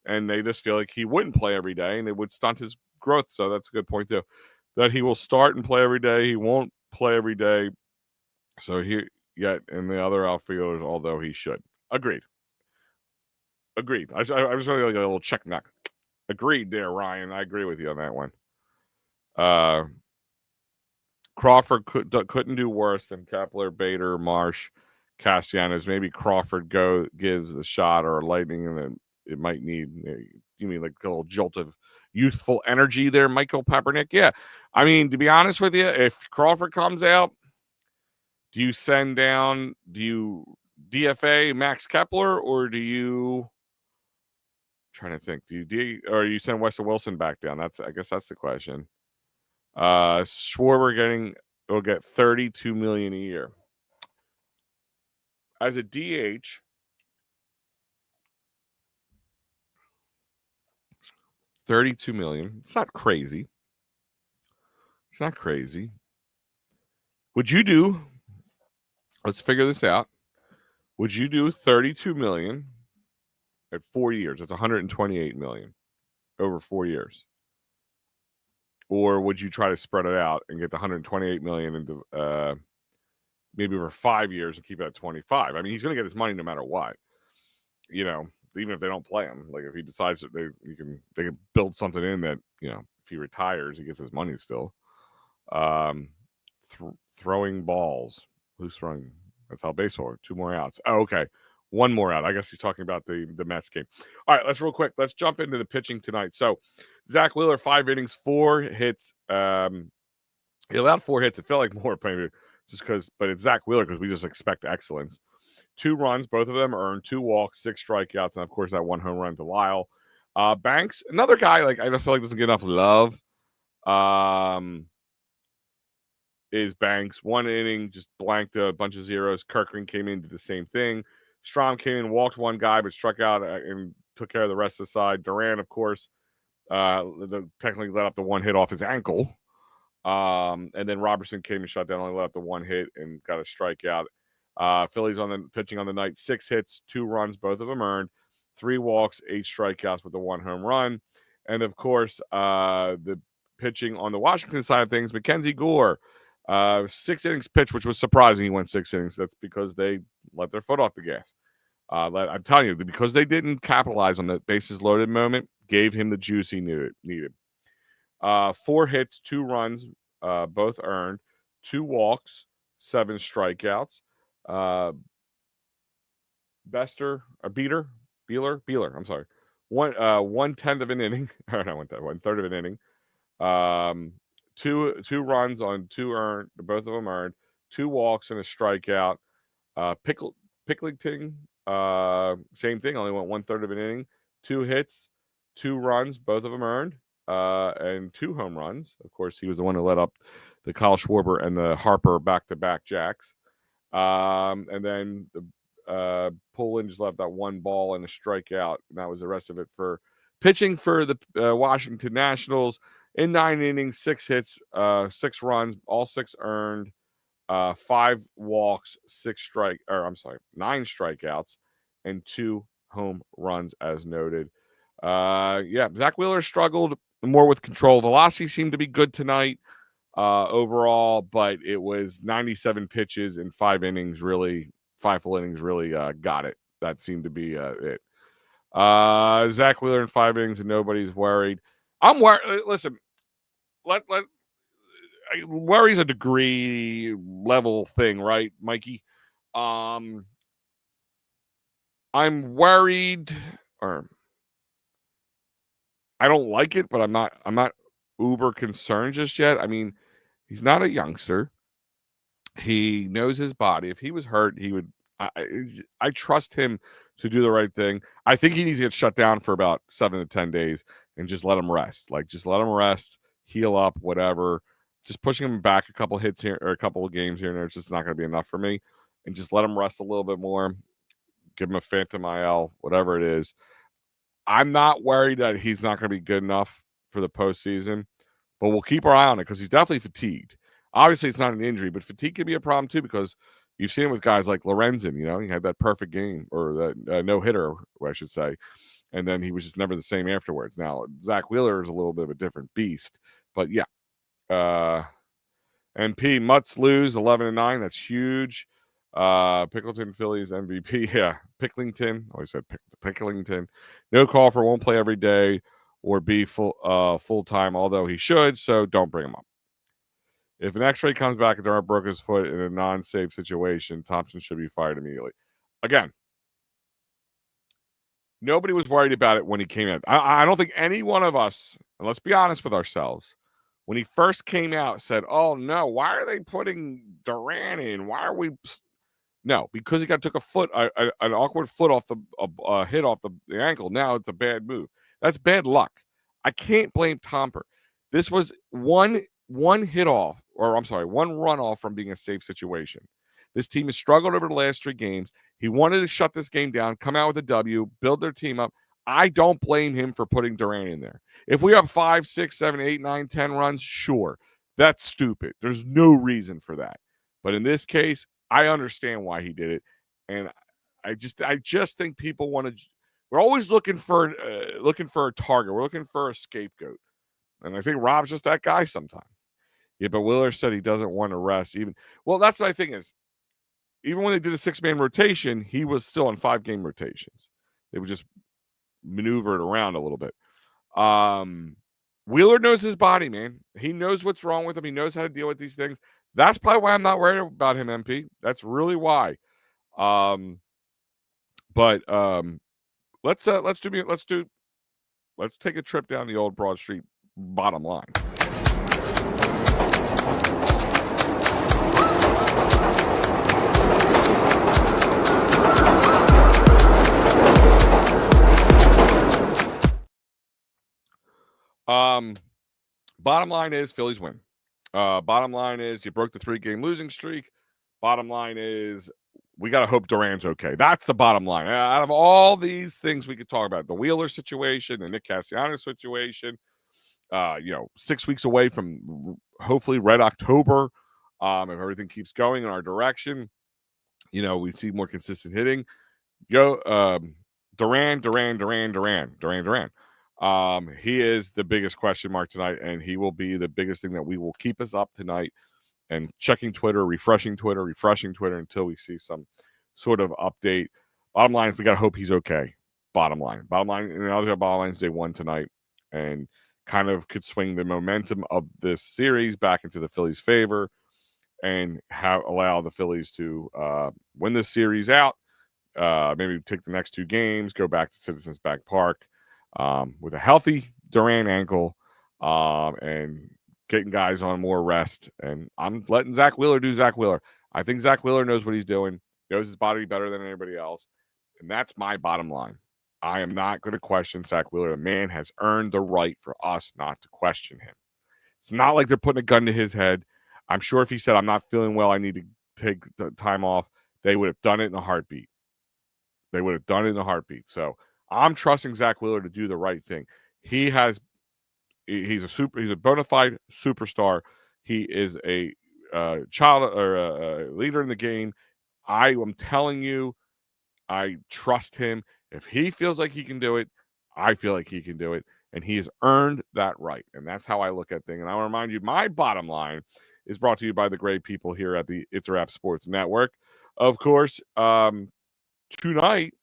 And they just feel like he wouldn't play every day, and it would stunt his growth. So that's a good point, too. That he will start and play every day. He won't play every day. So and the other outfielders, although he should. Agreed. I just want to a little check knock. Agreed there, Ryan. I agree with you on that one. Crawford couldn't do worse than Kepler, Bader, Marsh, Castellanos. Maybe Crawford gives a shot or a lightning, and then it might need, you mean like a little jolt of youthful energy there, Michael Papernick? Yeah. I mean, to be honest with you, if Crawford comes out, do you DFA Max Kepler, or do you, trying to think, or you send Weston Wilson back down? I guess that's the question. Schwarber will get $32 million a year as a DH. $32 million. It's not crazy. Would you do? Let's figure this out. Would you do $32 million at 4 years? That's $128 million over 4 years. Or would you try to spread it out and get the $128 million into maybe over 5 years and keep it at 25? I mean, he's going to get his money no matter what. Even if they don't play him, like if he decides that they can build something in that, if he retires, he gets his money still. Throwing balls. Who's throwing? That's how baseball. 2 more outs. Oh, okay. 1 more out. I guess he's talking about the Mets game. All right, let's jump into the pitching tonight. So Zach Wheeler, 5 innings, 4 hits. He allowed 4 hits. It felt like more, but it's Zach Wheeler because we just expect excellence. 2 runs, both of them earned, 2 walks, 6 strikeouts, and of course that 1 home run to Lyle. Banks, another guy I just feel like doesn't get enough love. Is Banks. 1 inning, just blanked a bunch of zeros. Kirkland came in, did the same thing. Strom came in, walked 1 guy, but struck out and took care of the rest of the side. Duran, of course, technically let up the 1 hit off his ankle. And then Robertson came and shut down, only let up the one hit and got a strikeout. Phillies on the pitching on the night, 6 hits, 2 runs, both of them earned, 3 walks, 8 strikeouts with the 1 home run. And of course, the pitching on the Washington side of things, Mackenzie Gore, 6 innings pitched, which was surprising. He went 6 innings. That's because they let their foot off the gas. I'm telling you, because they didn't capitalize on the bases loaded moment, gave him the juice he needed. 4 hits, 2 runs, both earned, 2 walks, 7 strikeouts. Beeler. I'm sorry. 1/10 of an inning. Or not 1/3 of an inning. 2 runs on 2 earned, both of them earned, 2 walks and a strikeout. Picklington, same thing, only went 1/3 of an inning, 2 hits, 2 runs, both of them earned, and 2 home runs. Of course, he was the one who let up the Kyle Schwarber and the Harper back-to-back jacks. And then the Poland just left that 1 ball and a strikeout, and that was the rest of it for pitching for the Washington Nationals. In 9 innings, 6 hits, 6 runs, all 6 earned, 5 walks, 9 strikeouts, and 2 home runs, as noted. Zach Wheeler struggled more with control. Velocity seemed to be good tonight overall, but it was 97 pitches in 5 innings, really, 5 full innings really got it. That seemed to be it. Zach Wheeler in 5 innings, and nobody's worried. I'm worried. Listen, worry's a degree level thing, right, Mikey? I'm worried, or I don't like it, but I'm not uber concerned just yet. I mean, he's not a youngster. He knows his body. If he was hurt, he would. I trust him to do the right thing. I think he needs to get shut down for about 7 to 10 days and just let him rest. Just let him rest, heal up, whatever. Just pushing him back a couple hits here or a couple of games here and there, it's just not going to be enough for me. And just let him rest a little bit more. Give him a phantom IL, whatever it is. I'm not worried that he's not going to be good enough for the postseason, but we'll keep our eye on it because he's definitely fatigued. Obviously, it's not an injury, but fatigue can be a problem too because you've seen it with guys like Lorenzen. He had that perfect game or that no-hitter, I should say, and then he was just never the same afterwards. Now, Zach Wheeler is a little bit of a different beast, but yeah. MP, Mutts lose 11-9. That's huge. Pickleton Phillies MVP. Yeah, Picklington. Always said Picklington. No call for won't play every day or be full time, although he should. So don't bring him up. If an X-ray comes back and Durant broke his foot in a non-safe situation, Thompson should be fired immediately. Again, nobody was worried about it when he came in. I don't think any one of us, and let's be honest with ourselves, when he first came out, said, "Oh no, why are they putting Durant in? Why are we?" No, because he took an awkward foot off the hit off the ankle. Now it's a bad move. That's bad luck. I can't blame Tomper. This was one hit off, or I'm sorry, one run off from being a safe situation. This team has struggled over the last 3 games. He wanted to shut this game down, come out with a W, build their team up. I don't blame him for putting Durant in there. If we have 5, 6, 7, 8, 9, 10 runs, sure. That's stupid. There's no reason for that. But in this case, I understand why he did it. And I just think people want to – we're always looking for a target. We're looking for a scapegoat. And I think Rob's just that guy sometimes. Yeah, but Wheeler said he doesn't want to rest even. Well, that's my thing is, even when they did a 6-man rotation, he was still on 5-game rotations. They would just maneuver it around a little bit. Wheeler knows his body, man. He knows what's wrong with him. He knows how to deal with these things. That's probably why I'm not worried about him, MP. That's really why. Let's take a trip down the old Broad Street bottom line. Bottom line is Phillies win. Bottom line is you broke the 3-game losing streak. Bottom line is we got to hope Durant's okay. That's the bottom line. Out of all these things we could talk about, the Wheeler situation, the Nick Castellanos situation, 6 weeks away from hopefully Red October. If everything keeps going in our direction, we see more consistent hitting. Duran. He is the biggest question mark tonight, and he will be the biggest thing that we will keep us up tonight and checking Twitter, refreshing Twitter until we see some sort of update. Bottom line is we got to hope he's okay. Bottom line, and the other bottom line is they won tonight and kind of could swing the momentum of this series back into the Phillies' favor and allow the Phillies to win this series out. Maybe take the next 2 games, go back to Citizens Bank Park with a healthy Duran ankle and getting guys on more rest. And I'm letting Zach Wheeler do Zach Wheeler. I think Zach Wheeler knows what he's doing, knows his body better than anybody else. And that's my bottom line. I am not going to question Zach Wheeler. The man has earned the right for us not to question him. It's not like they're putting a gun to his head. I'm sure if he said, I'm not feeling well, I need to take the time off, they would have done it in a heartbeat. So I'm trusting Zach Wheeler to do the right thing. He's a bona fide superstar. He is a child or a leader in the game. I am telling you, I trust him. If he feels like he can do it, I feel like he can do it. And he has earned that right. And that's how I look at things. And I want to remind you, my bottom line is brought to you by the great people here at the It's a Wrap Sports Network. Of course, tonight,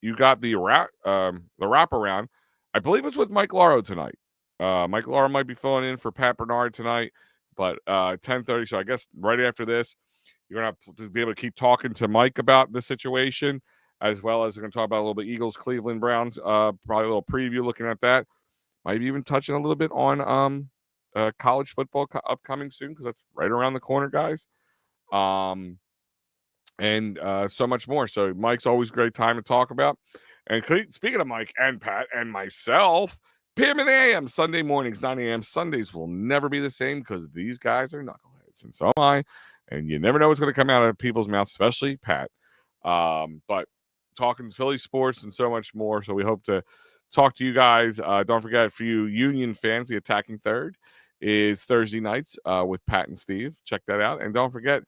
you got the wraparound. I believe it's with Mike Lauro tonight. Mike Lauro might be filling in for Pat Bernard tonight, but 10:30. So I guess right after this, you're going to have to be able to keep talking to Mike about the situation, as well as we're going to talk about a little bit Eagles, Cleveland Browns, probably a little preview looking at that. Maybe even touching a little bit on college football upcoming soon because that's right around the corner, guys. And so much more. So Mike's always a great time to talk about. And speaking of Mike and Pat and myself, PM and AM, Sunday mornings, 9 a.m. Sundays will never be the same because these guys are knuckleheads, and so am I. And you never know what's going to come out of people's mouths, especially Pat. But talking Philly sports and so much more. So we hope to talk to you guys. Don't forget, for you Union fans, the Attacking Third is Thursday nights with Pat and Steve. Check that out. And don't forget,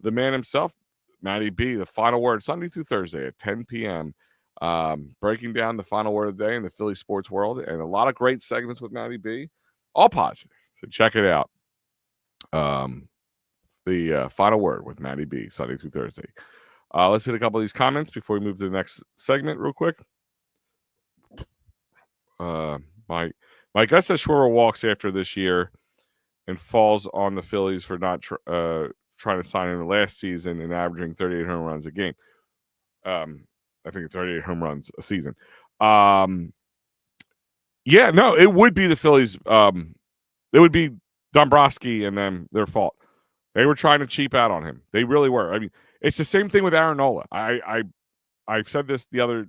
the man himself, Matty B, the final word, Sunday through Thursday at 10 p.m. Breaking down the final word of the day in the Philly sports world. And a lot of great segments with Matty B. All positive. So check it out. The final word with Matty B, Sunday through Thursday. Let's hit a couple of these comments before we move to the next segment real quick. My gut says Schwarber walks after this year and falls on the Phillies for not trying to sign him last season and averaging 38 home runs a game. I think it's 38 home runs a season. It would be the Phillies. It would be Dombrowski and them, their fault. They were trying to cheap out on him. They really were. I mean, it's the same thing with Aaron Nola. I said this the other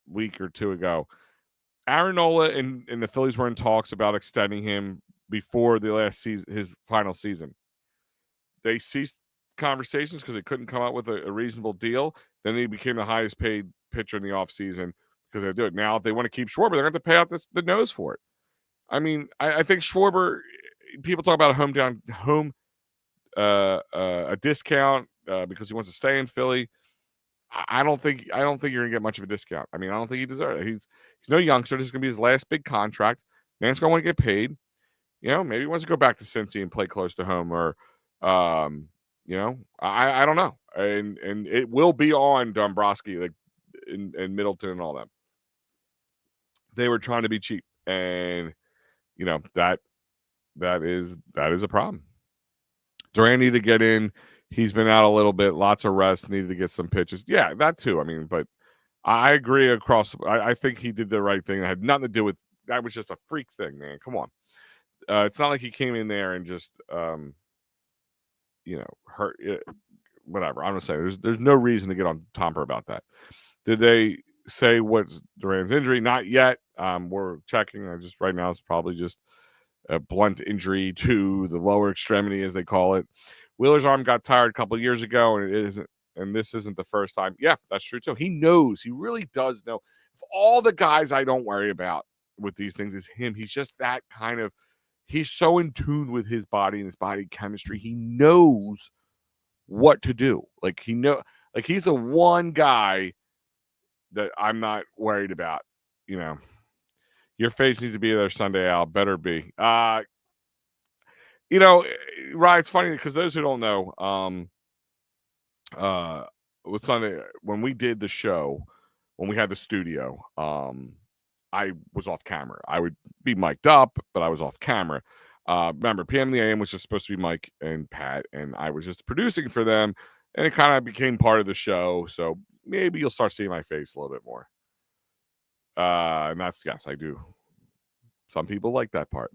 week or two ago. Aaron Nola and the Phillies were in talks about extending him before the last season, his final season. They ceased conversations because they couldn't come up with a reasonable deal. Then he became the highest paid pitcher in the offseason because they do it. Now, if they want to keep Schwarber, they're going to have to pay out the nose for it. I mean, I think Schwarber, people talk about a discount because he wants to stay in Philly. I don't think you're going to get much of a discount. I mean, I don't think he deserves it. He's no youngster. This is going to be his last big contract. Man's going to want to get paid. Maybe he wants to go back to Cincy and play close to home or I don't know. And it will be on Dombrowski, like in Middleton and all that. They were trying to be cheap, and that is a problem. Duran needed to get in. He's been out a little bit, lots of rest, needed to get some pitches. Yeah, that too. I mean, but I agree across. I think he did the right thing. It had nothing to do with that. Was just a freak thing, man. Come on. It's not like he came in there and just hurt it, whatever. I'm just saying there's no reason to get on Tomper about that. Did they say what's Duran's injury? Not yet. We're checking. Right now it's probably just a blunt injury to the lower extremity, as they call it. Wheeler's arm got tired a couple of years ago, and this isn't the first time. Yeah, that's true too. He knows. He really does know. Of all the guys I don't worry about, with these things is him. He's just that kind of. He's so in tune with his body and his body chemistry. He knows what to do. Like he's the one guy that I'm not worried about. Your face needs to be there Sunday, Al. Better be. Ryan, it's funny because those who don't know, with Sunday when we did the show, when we had the studio, I was off camera. I would be mic'd up, but I was off camera. Remember, PM in the AM was just supposed to be Mike and Pat, and I was just producing for them, and it kind of became part of the show. So maybe you'll start seeing my face a little bit more. And that's, yes, I do. Some people like that part.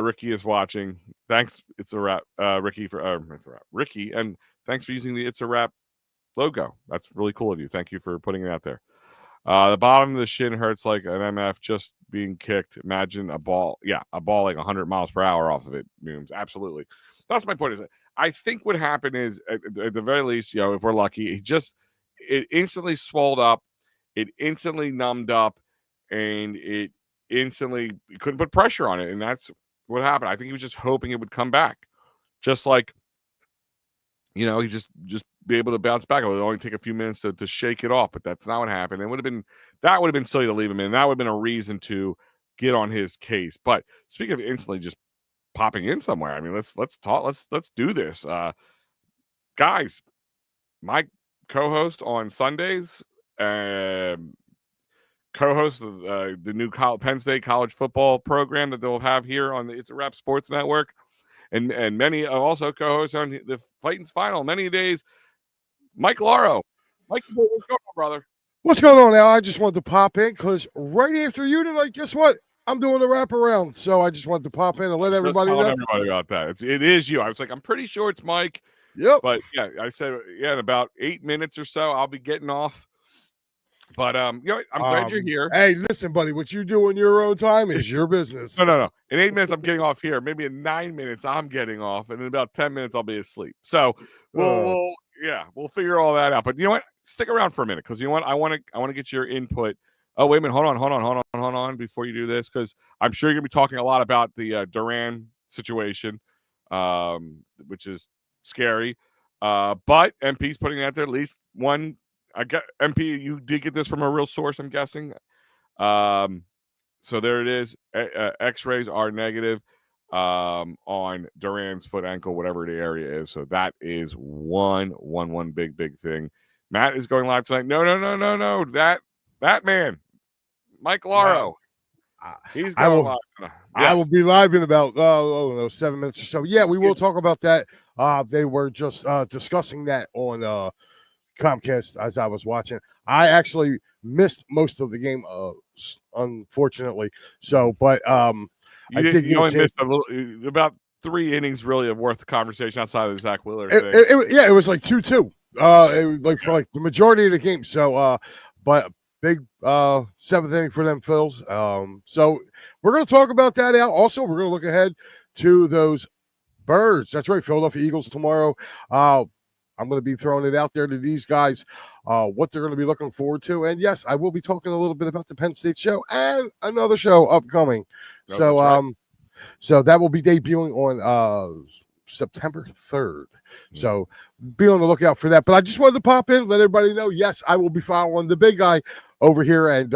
Ricky is watching. Thanks. It's a wrap. Ricky it's a wrap. Ricky, and thanks for using the It's a Wrap logo. That's really cool of you. Thank you for putting it out there. The bottom of the shin hurts like an MF just being kicked. Imagine a ball. Yeah, a ball like 100 miles per hour off of it. Mooms. Absolutely. That's my point. Is I think what happened is, at the very least, if we're lucky, it instantly swelled up. It instantly numbed up, and it instantly couldn't put pressure on it. And that's what happened. I think he was just hoping it would come back. Just like, he just be able to bounce back. It would only take a few minutes to shake it off, but that's not what happened. That would have been silly to leave him in. That would have been a reason to get on his case. But speaking of instantly just popping in somewhere, I mean, let's talk. Let's do this, guys. My co-host on Sundays, co-host of the new Penn State college football program that they'll have here on the It's a Wrap Sports Network. And many also co-hosts on the Fighting's Final many days. Mike Lauro. Mike, what's going on, brother? What's going on, Al? I just wanted to pop in because right after you tonight, guess what? I'm doing the wraparound. So I just wanted to pop in and let everybody know. Everybody about that. It is you. I was like, I'm pretty sure it's Mike. Yep. But yeah, I said, in about 8 minutes or so, I'll be getting off. But I'm glad you're here. Hey, listen, buddy, what you do in your own time is your business. No. In 8 minutes, I'm getting off here. Maybe in 9 minutes, I'm getting off, and in about 10 minutes, I'll be asleep. So we'll figure all that out. But you know what? Stick around for a minute, because you know what? I want to get your input. Oh, wait a minute. Hold on before you do this, because I'm sure you're gonna be talking a lot about the Duran situation, which is scary. But MP's putting out there at least one. I got MP. You did get this from a real source, I'm guessing. So there it is. X-rays are negative on Duran's foot, ankle, whatever the area is. So that is one big thing. Matt is going live tonight. No. That man, Mike Lauro. He's going live tonight. Yes. I will be live in about 7 minutes or so. Yeah, we will talk about that. They were just discussing that on Comcast as I was watching. I actually missed most of the game, unfortunately. So, but I did. You only missed about 3 innings, really, of worth of conversation outside of the Zach Wheeler thing. It was like 2-2. It was for the majority of the game. So, but big 7th inning for them Phils. So we're going to talk about that out. Also, we're going to look ahead to those Birds. That's right, Philadelphia Eagles tomorrow. I'm going to be throwing it out there to these guys, what they're going to be looking forward to. And yes, I will be talking a little bit about the Penn State show and another show upcoming. So that will be debuting on September 3rd. Mm-hmm. So be on the lookout for that. But I just wanted to pop in, let everybody know, yes, I will be following the big guy over here. And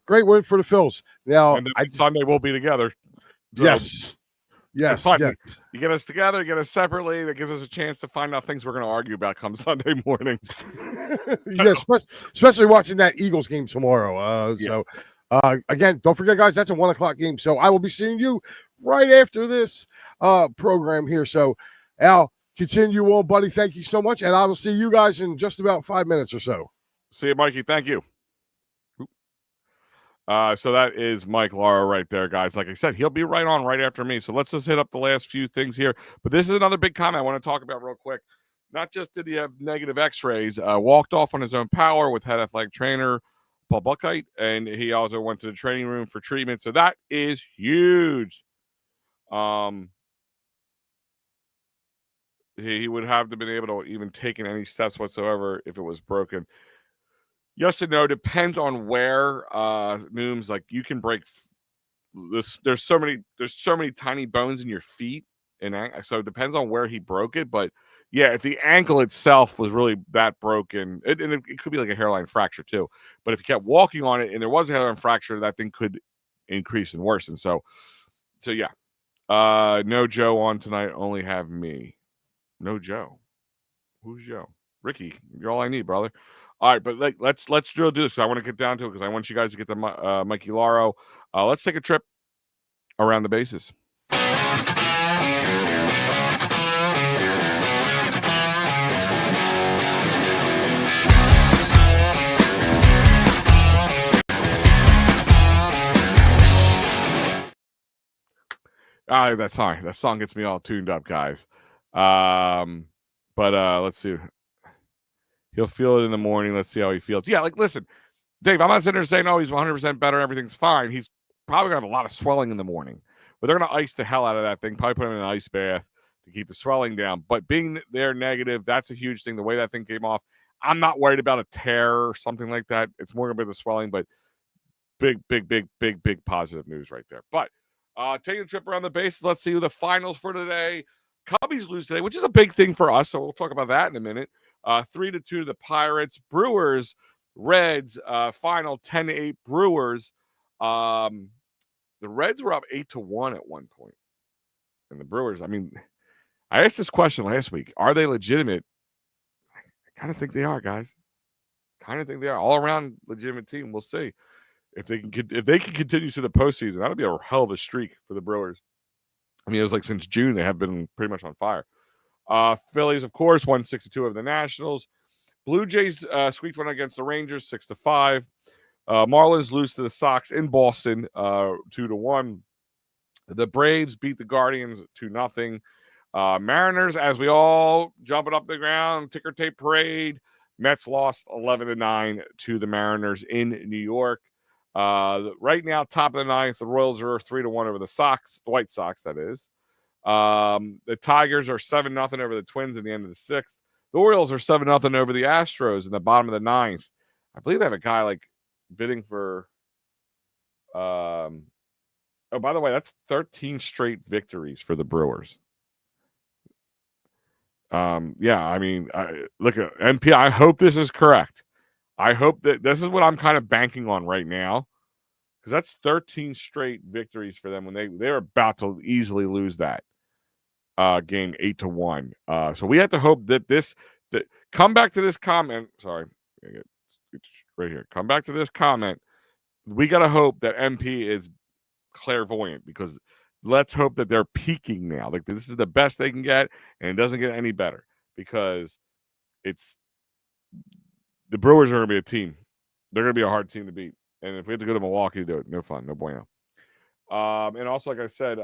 great win for the Phils. Now, Sunday we'll be together. So. Yes. Yes. You get us together, get us separately. That gives us a chance to find out things we're going to argue about come Sunday morning. Yes, especially watching that Eagles game tomorrow. So, again, don't forget, guys, that's a 1:00 game. So I will be seeing you right after this program here. So, Al, continue on, buddy. Thank you so much. And I will see you guys in just about 5 minutes or so. See you, Mikey. Thank you. So that is Mike Lauro right there, guys. Like I said, he'll be right on right after me. So let's just hit up the last few things here. But this is another big comment I want to talk about real quick. Not just did he have negative X-rays, walked off on his own power with head athletic trainer Paul Buckheit, and he also went to the training room for treatment. So that is huge. He would have to been able to even taken any steps whatsoever if it was broken. Yes and no. Depends on where. Nooms, like you can break this. There's so many tiny bones in your feet, and so it depends on where he broke it. But yeah, if the ankle itself was really that broken, and it could be like a hairline fracture too. But if you kept walking on it and there was a hairline fracture, that thing could increase and worsen. So yeah. No Joe on tonight. Only have me. No Joe. Who's Joe? Ricky. You're all I need, brother. All right, but let's do this. I want to get down to it because I want you guys to get the Mikey Laro. Let's take a trip around the bases. That song gets me all tuned up, guys. But let's see. He'll feel it in the morning. Let's see how he feels. Yeah, like listen, Dave, I'm not sitting there saying, oh, he's 100% better, everything's fine. He's probably got a lot of swelling in the morning. But they're going to ice the hell out of that thing, probably put him in an ice bath to keep the swelling down. But being there negative, that's a huge thing. The way that thing came off, I'm not worried about a tear or something like that. It's more going to be the swelling, but big positive news right there. But taking a trip around the bases, let's see who the finals for today. Cubbies lose today, which is a big thing for us, so we'll talk about that in a minute. 3-2 to the Pirates. Brewers, Reds, final 10-8 Brewers. The Reds were up 8-1 at one point. And the Brewers, I mean, I asked this question last week. Are they legitimate? I kind of think they are, guys. Kind of think they are. All around legitimate team. We'll see. If they can continue to the postseason, that'll be a hell of a streak for the Brewers. I mean, it was like since June, they have been pretty much on fire. Phillies, of course, won 6-2 over the Nationals. Blue Jays squeaked one against the Rangers, 6-5. Marlins lose to the Sox in Boston, 2-1. The Braves beat the Guardians 2-0. Mariners, as we all jumping up the ground, ticker tape parade. Mets lost 11-9 to the Mariners in New York. Right now, top of the ninth, the Royals are 3-1 over the Sox, the White Sox, that is. The Tigers are 7-0 over the Twins in the end of the sixth. The Orioles are 7-0 over the Astros in the bottom of the ninth. I believe they have a guy like bidding for. Oh, by the way, that's 13 straight victories for the Brewers. Yeah, I mean, look at MP. I hope this is correct. I hope that this is what I'm kind of banking on right now, because that's 13 straight victories for them when they're about to easily lose that game 8-1. So we have to hope that come back to this comment. Sorry, it's right here. Come back to this comment. We got to hope that MP is clairvoyant, because let's hope that they're peaking now. Like this is the best they can get, and it doesn't get any better, because it's the Brewers are going to be a team. They're going to be a hard team to beat. And if we have to go to Milwaukee to do it, no fun, no bueno. And also, like I said,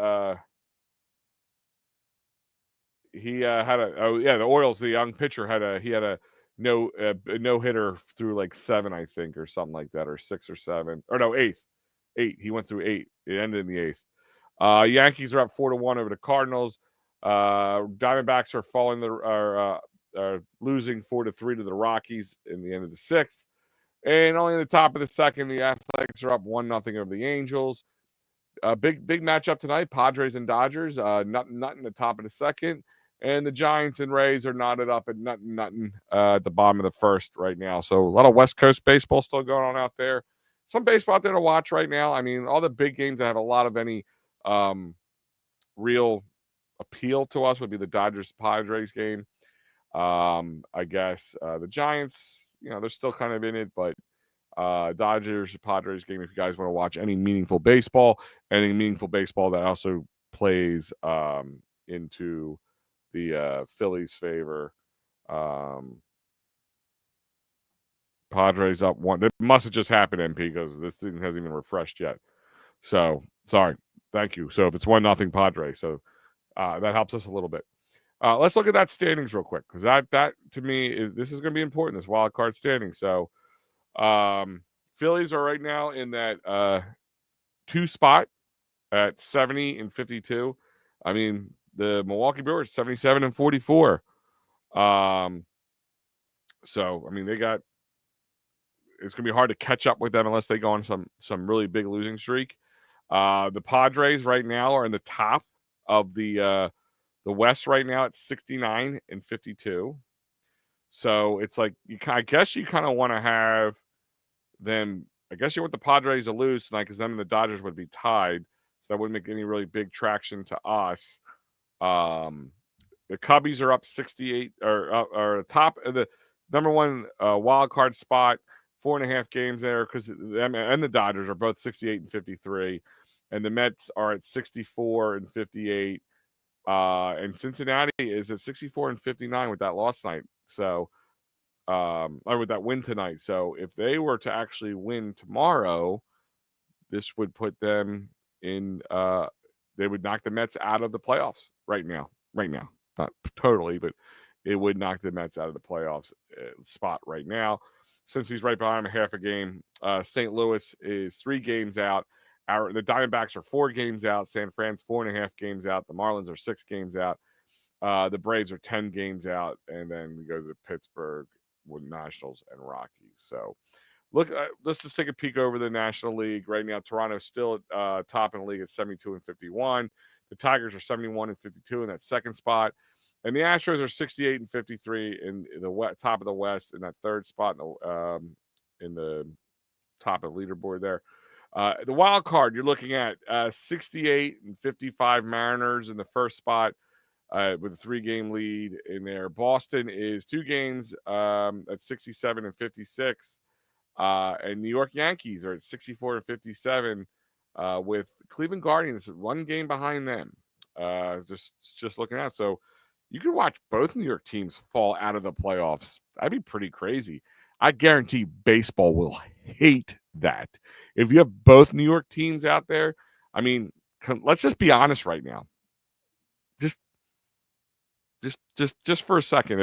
he had the Orioles, the young pitcher had a no hitter through like 7, I think, or something like that, or 6 or 7, or no, 8. He went through 8. It ended in the 8th. Yankees are up 4-1 over the Cardinals. Diamondbacks are losing 4-3 to the Rockies in the end of the 6th. And only in the top of the second, the Athletics are up 1-0 over the Angels. Big matchup tonight, Padres and Dodgers. Not in the top of the second. And the Giants and Rays are knotted up at nothing at the bottom of the first right now. So a lot of West Coast baseball still going on out there. Some baseball out there to watch right now. I mean, all the big games that have a lot of any real appeal to us would be the Dodgers-Padres game. I guess the Giants, they're still kind of in it, but Dodgers-Padres game, if you guys want to watch any meaningful baseball that also plays into the Phillies' favor. Padres up 1. It must have just happened, MP, because this thing hasn't even refreshed yet. So, sorry. Thank you. So, if it's 1-0 Padres, so that helps us a little bit. Let's look at that standings real quick, because that to me, this is going to be important, this wild card standing. So, Phillies are right now in that 2 spot at 70-52. I mean, the Milwaukee Brewers 77-44. So I mean, they got it's going to be hard to catch up with them unless they go on some really big losing streak. The Padres right now are in the top of the West right now at 69 and 52. So it's like I guess you kind of want to have them. I guess you want the Padres to lose tonight because then the Dodgers would be tied. So that wouldn't make any really big traction to us. The Cubbies are up 68 or top of the number one wild card spot, 4.5 games there because them and the Dodgers are both 68 and 53, and the Mets are at 64 and 58. And Cincinnati is at 64 and 59 with that loss tonight. So, or with that win tonight. So, if they were to actually win tomorrow, this would put them in. They would knock the Mets out of the playoffs right now. Right now, not totally, but it would knock the Mets out of the playoffs spot right now. Since he's right behind him, half a game. St. Louis is 3 games out. The Diamondbacks are 4 games out. San Fran's 4.5 games out. The Marlins are 6 games out. The Braves are 10 games out. And then we go to the Pittsburgh with Nationals and Rockies. So look, let's just take a peek over the National League. Right now, Toronto's still top in the league at 72 and 51. The Tigers are 71 and 52 in that second spot. And the Astros are 68 and 53 in the top of the West in that third spot in the top of the leaderboard there. The wild card, you're looking at 68 and 55 Mariners in the first spot with a 3-game lead in there. Boston is 2 games at 67 and 56. And New York Yankees are at 64 and 57 with Cleveland Guardians 1 game behind them. Just looking out. So you can watch both New York teams fall out of the playoffs. That'd be pretty crazy. I guarantee baseball will hate that. If you have both New York teams out there, I mean, let's just be honest right now. Just for a second,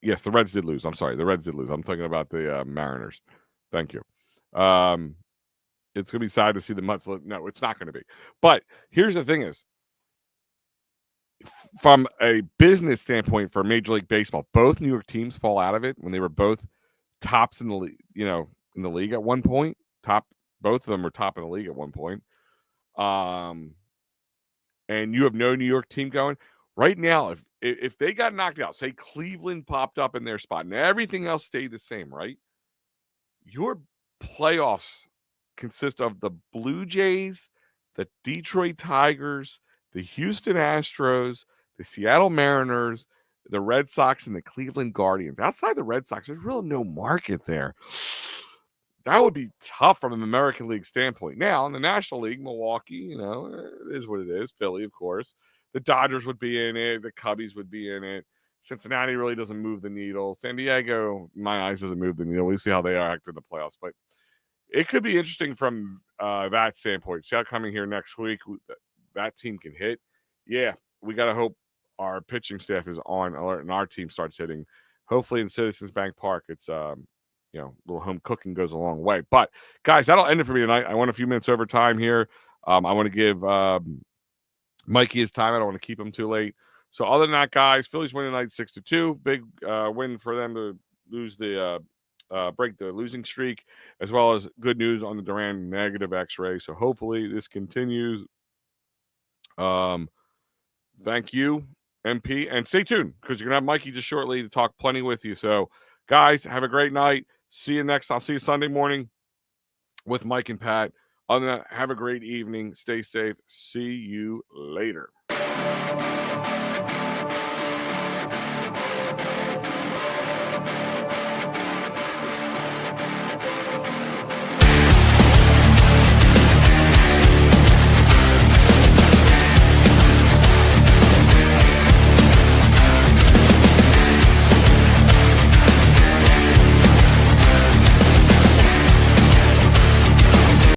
yes, the Reds did lose. I'm sorry, the Reds did lose. I'm talking about the Mariners. Thank you. It's gonna be sad to see the Mets. No, it's not gonna be. But here's the thing: is from a business standpoint for Major League Baseball, both New York teams fall out of it when they were both tops in the league. In the league at one point. Both of them were top in the league at one point. And you have no New York team going right now. If they got knocked out, say Cleveland popped up in their spot and everything else stayed the same, right? Your playoffs consist of the Blue Jays, the Detroit Tigers, the Houston Astros, the Seattle Mariners, the Red Sox, and the Cleveland Guardians. Outside the Red Sox, there's really no market there. That would be tough from an American League standpoint. Now, in the National League, Milwaukee, it is what it is. Philly, of course. The Dodgers would be in it. The Cubbies would be in it. Cincinnati really doesn't move the needle. San Diego, in my eyes, doesn't move the needle. We see how they act in the playoffs. But it could be interesting from that standpoint. See how coming here next week, that team can hit. Yeah, we got to hope our pitching staff is on alert and our team starts hitting. Hopefully in Citizens Bank Park, it's a little home cooking goes a long way. But, guys, that'll end it for me tonight. I want a few minutes over time here. I want to give Mikey his time. I don't want to keep him too late. So, other than that, guys, Phillies win tonight 6-2. Big win for them to lose break the losing streak, as well as good news on the Duran negative X-ray. So, hopefully this continues. Thank you, MP. And stay tuned because you're going to have Mikey just shortly to talk plenty with you. So, guys, have a great night. See you next. I'll see you Sunday morning with Mike and Pat. Other than that, have a great evening. Stay safe. See you later.